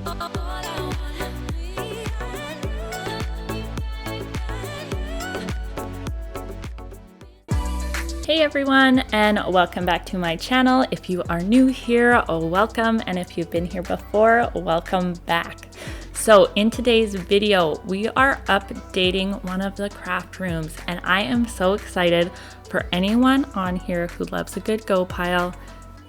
Hey everyone, and welcome back to my channel. If you are new here, welcome, and if you've been here before, welcome back. So in today's video, we are updating one of the craft rooms, and I am so excited for anyone on here who loves a good go pile.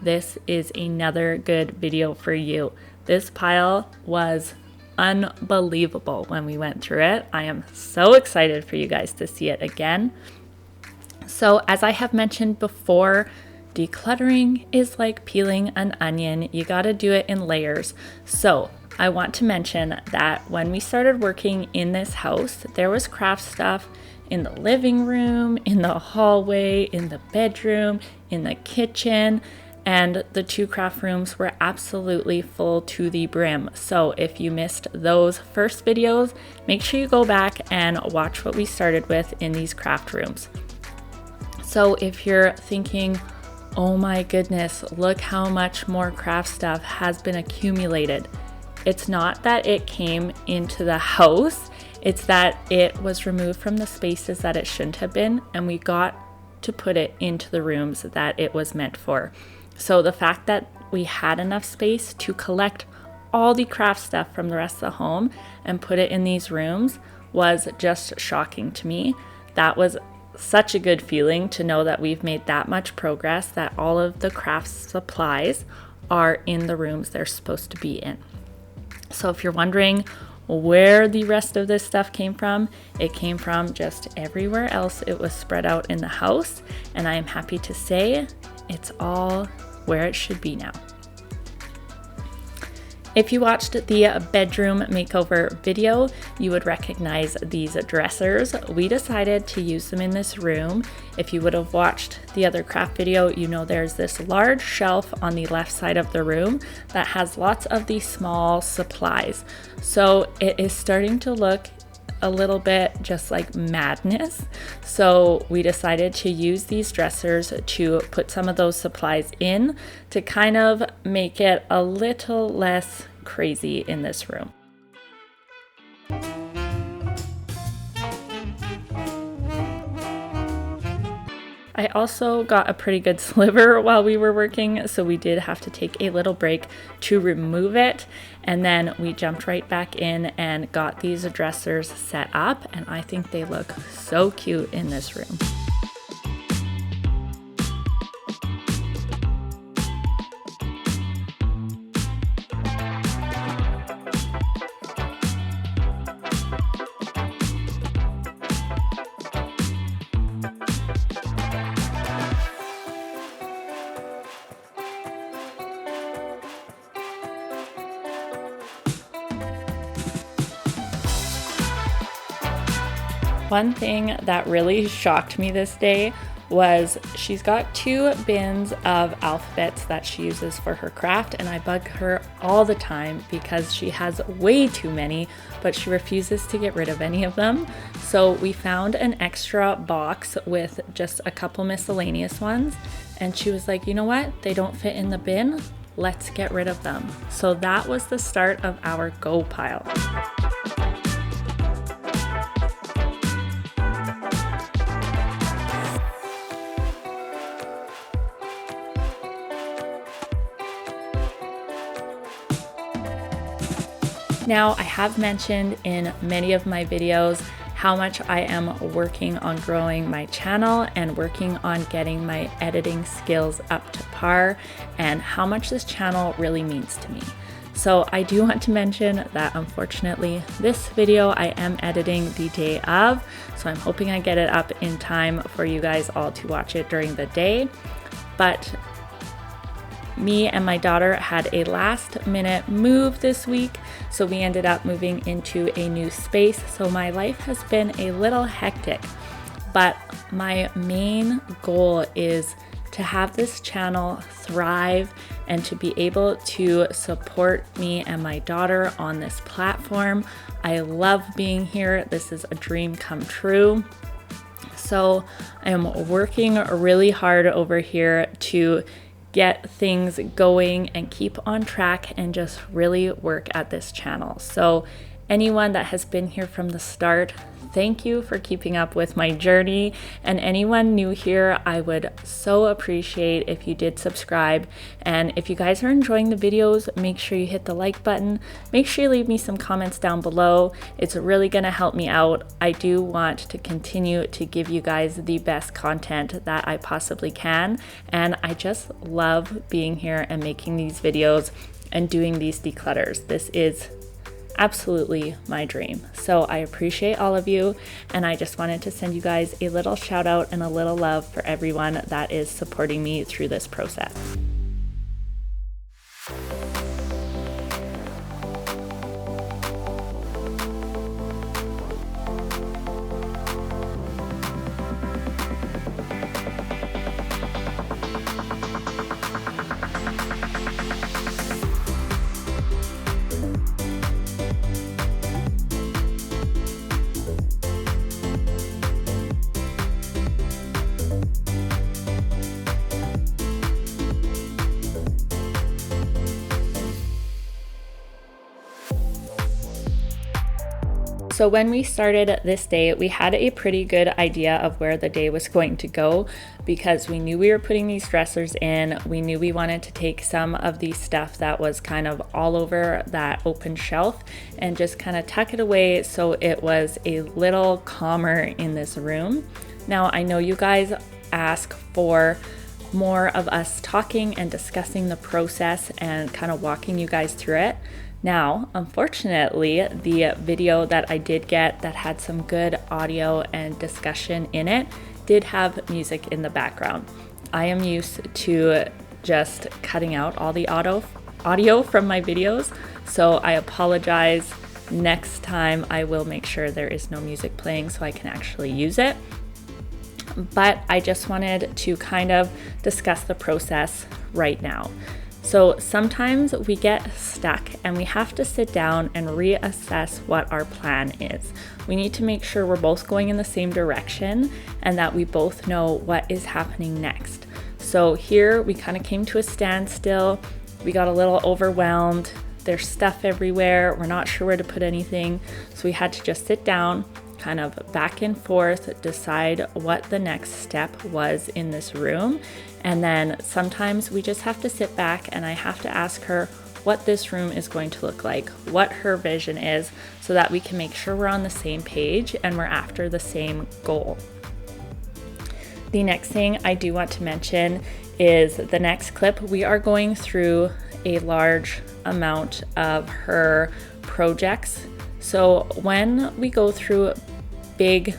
This is another good video for you. This pile was unbelievable when we went through it. I am so excited for you guys to see it again. So as I have mentioned before, decluttering is like peeling an onion. You got to do it in layers. So I want to mention that when we started working in this house, there was craft stuff in the living room, in the hallway, in the bedroom, in the kitchen, and the two craft rooms were absolutely full to the brim. So if you missed those first videos, make sure you go back and watch what we started with in these craft rooms. So if you're thinking, oh my goodness, look how much more craft stuff has been accumulated. It's not that it came into the house, it's that it was removed from the spaces that it shouldn't have been, and we got to put it into the rooms that it was meant for. So the fact that we had enough space to collect all the craft stuff from the rest of the home and put it in these rooms was just shocking to me. That was such a good feeling to know that we've made that much progress, that all of the craft supplies are in the rooms they're supposed to be in. So if you're wondering where the rest of this stuff came from, it came from just everywhere else it was spread out in the house, and I am happy to say it's all where it should be now. If you watched the bedroom makeover video, you would recognize these dressers. We decided to use them in this room. If you would have watched the other craft video, you know there's this large shelf on the left side of the room that has lots of these small supplies. So it is starting to look a little bit just like madness. So we decided to use these dressers to put some of those supplies in to kind of make it a little less crazy in this room. I also got a pretty good sliver while we were working, so we did have to take a little break to remove it, and then we jumped right back in and got these dressers set up, and I think they look so cute in this room. One thing that really shocked me this day was she's got 2 bins of alphabets that she uses for her craft, and I bug her all the time because she has way too many, but she refuses to get rid of any of them. So we found an extra box with just a couple miscellaneous ones, and she was like, you know what? They don't fit in the bin. Let's get rid of them. So that was the start of our go pile. Now, I have mentioned in many of my videos how much I am working on growing my channel and working on getting my editing skills up to par, and how much this channel really means to me. So I do want to mention that unfortunately this video I am editing the day of, so I'm hoping I get it up in time for you guys all to watch it during the day. But me and my daughter had a last minute move this week, so we ended up moving into a new space. So my life has been a little hectic, but my main goal is to have this channel thrive and to be able to support me and my daughter on this platform. I love being here. This is a dream come true. So I am working really hard over here to get things going and keep on track and just really work at this channel. So anyone that has been here from the start, thank you for keeping up with my journey. And anyone new here, I would so appreciate if you did subscribe. And if you guys are enjoying the videos, make sure you hit the like button. Make sure you leave me some comments down below. It's really gonna help me out. I do want to continue to give you guys the best content that I possibly can. And I just love being here and making these videos and doing these declutters. This is absolutely my dream. So I appreciate all of you, and I just wanted to send you guys a little shout out and a little love for everyone that is supporting me through this process. So when we started this day, we had a pretty good idea of where the day was going to go because we knew we were putting these dressers in. We knew we wanted to take some of the stuff that was kind of all over that open shelf and just kind of tuck it away so it was a little calmer in this room. Now, I know you guys ask for more of us talking and discussing the process and kind of walking you guys through it. Now, unfortunately, the video that I did get that had some good audio and discussion in it did have music in the background. I am used to just cutting out all the audio from my videos, so I apologize. Next time I will make sure there is no music playing so I can actually use it. But I just wanted to kind of discuss the process right now. So sometimes we get stuck and we have to sit down and reassess what our plan is. We need to make sure we're both going in the same direction and that we both know what is happening next. So here we kind of came to a standstill. We got a little overwhelmed. There's stuff everywhere. We're not sure where to put anything. So we had to just sit down, kind of back and forth, decide what the next step was in this room. And then sometimes we just have to sit back and I have to ask her what this room is going to look like, what her vision is, so that we can make sure we're on the same page and we're after the same goal. The next thing I do want to mention is the next clip. We are going through a large amount of her projects. So when we go through big,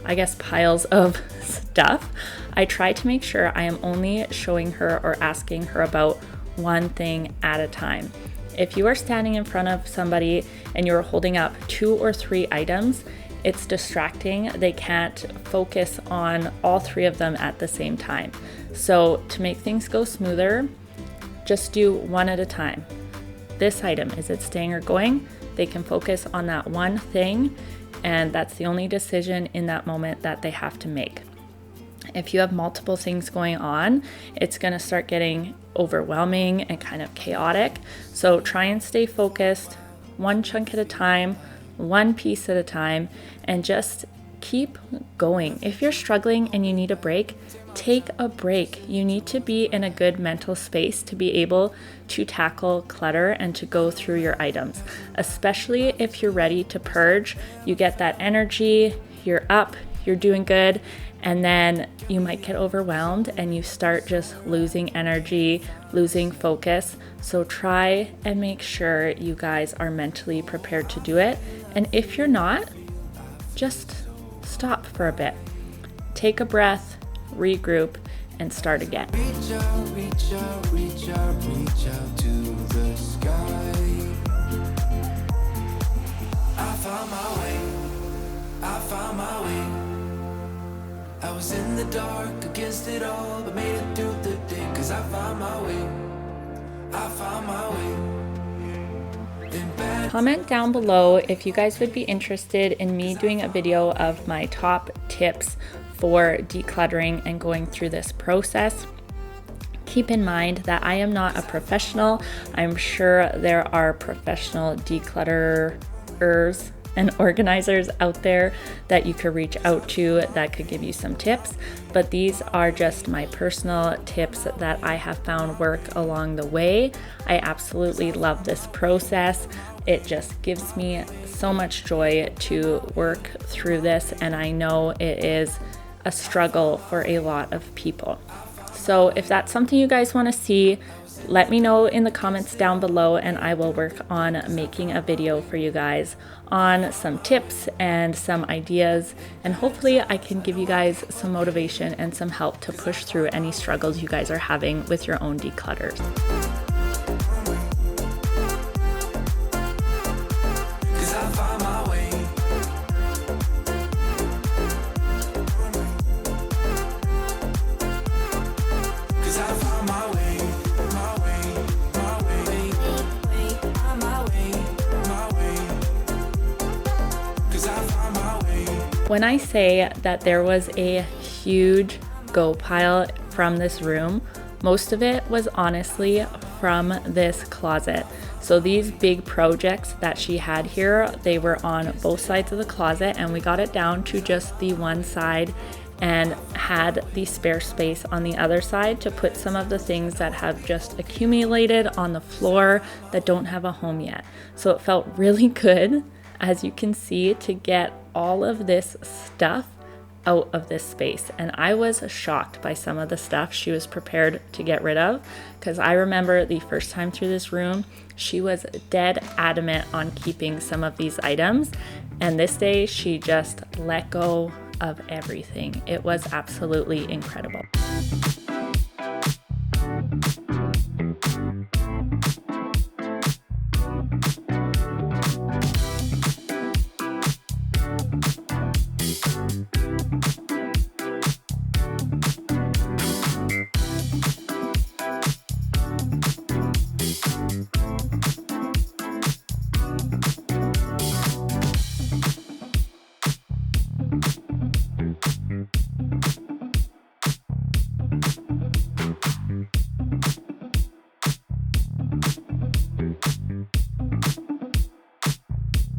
I guess, piles of stuff, I try to make sure I am only showing her or asking her about one thing at a time. If you are standing in front of somebody and you're holding up 2 or 3 items, it's distracting. They can't focus on all 3 of them at the same time. So to make things go smoother, just do one at a time. This item, is it staying or going? They can focus on that one thing, and that's the only decision in that moment that they have to make. If you have multiple things going on, it's going to start getting overwhelming and kind of chaotic. So try and stay focused, one chunk at a time, one piece at a time, and just keep going. If you're struggling and you need a break, take a break. You need to be in a good mental space to be able to tackle clutter and to go through your items, especially if you're ready to purge. You get that energy, you're up, you're doing good, and then you might get overwhelmed and you start just losing energy, losing focus. So try and make sure you guys are mentally prepared to do it. And if you're not, just stop for a bit. Take a breath, regroup, and start again. Reach out, reach out, reach out, reach out to the sky. I found my way, I found my way. I was in the dark against it all, but made it through the day, 'cause I found my way, I found my way. Comment down below if you guys would be interested in me doing a video of my top tips for decluttering and going through this process. Keep in mind that I am not a professional. I'm sure there are professional declutterers and organizers out there that you could reach out to that could give you some tips, but these are just my personal tips that I have found work along the way. I absolutely love this process. It just gives me so much joy to work through this, and I know it is a struggle for a lot of people. So if that's something you guys want to see, let me know in the comments down below, and I will work on making a video for you guys on some tips and some ideas, and hopefully I can give you guys some motivation and some help to push through any struggles you guys are having with your own declutters. When I say that there was a huge go pile from this room, most of it was honestly from this closet. So these big projects that she had here, they were on both sides of the closet, and we got it down to just the one side and had the spare space on the other side to put some of the things that have just accumulated on the floor that don't have a home yet. So it felt really good, as you can see, to get all of this stuff out of this space. And I was shocked by some of the stuff she was prepared to get rid of, because I remember the first time through this room, she was dead adamant on keeping some of these items, and this day she just let go of everything. It was absolutely incredible.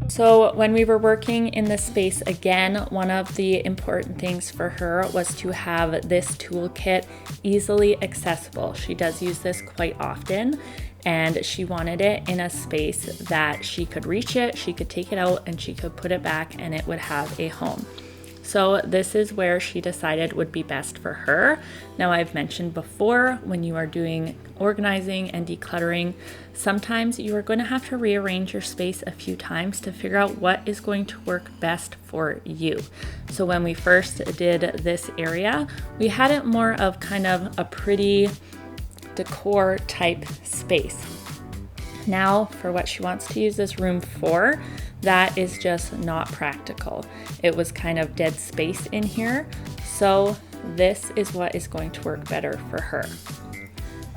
So when we were working in this space again, one of the important things for her was to have this toolkit easily accessible. She does use this quite often, and she wanted it in a space that she could reach it, she could take it out, and she could put it back and it would have a home. So this is where she decided would be best for her. Now, I've mentioned before, when you are doing organizing and decluttering, sometimes you are going to have to rearrange your space a few times to figure out what is going to work best for you. So when we first did this area, we had it more of kind of a pretty decor type space. Now, for what she wants to use this room for, that is just not practical. It was kind of dead space in here, so this is what is going to work better for her.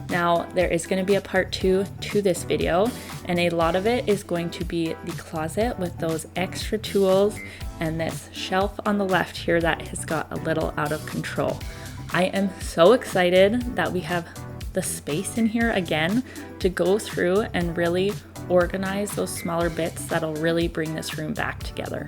Now, there is going to be a part 2 to this video, and a lot of it is going to be the closet with those extra tools and this shelf on the left here that has got a little out of control. I am so excited that we have the space in here again to go through and really organize those smaller bits that'll really bring this room back together.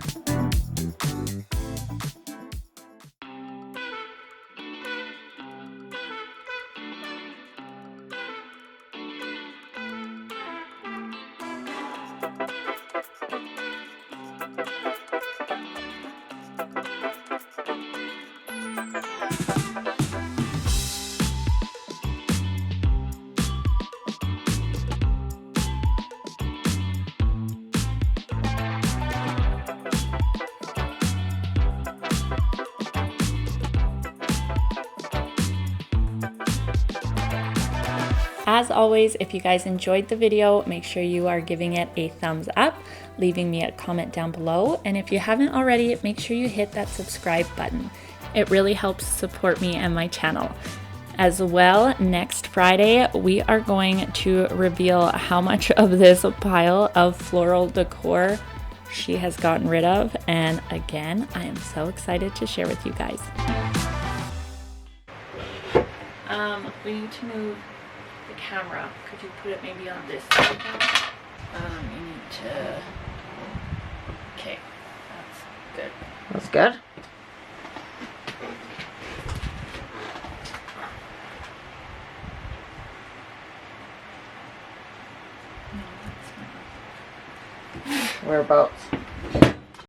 As always, if you guys enjoyed the video, make sure you are giving it a thumbs up, leaving me a comment down below, and if you haven't already, make sure you hit that subscribe button. It really helps support me and my channel. As well, next Friday, we are going to reveal how much of this pile of floral decor she has gotten rid of, and again, I am so excited to share with you guys. We need to move the camera. Could you put it maybe on this side now? You need to... Okay, that's good. That's good. No, that's not. Whereabouts?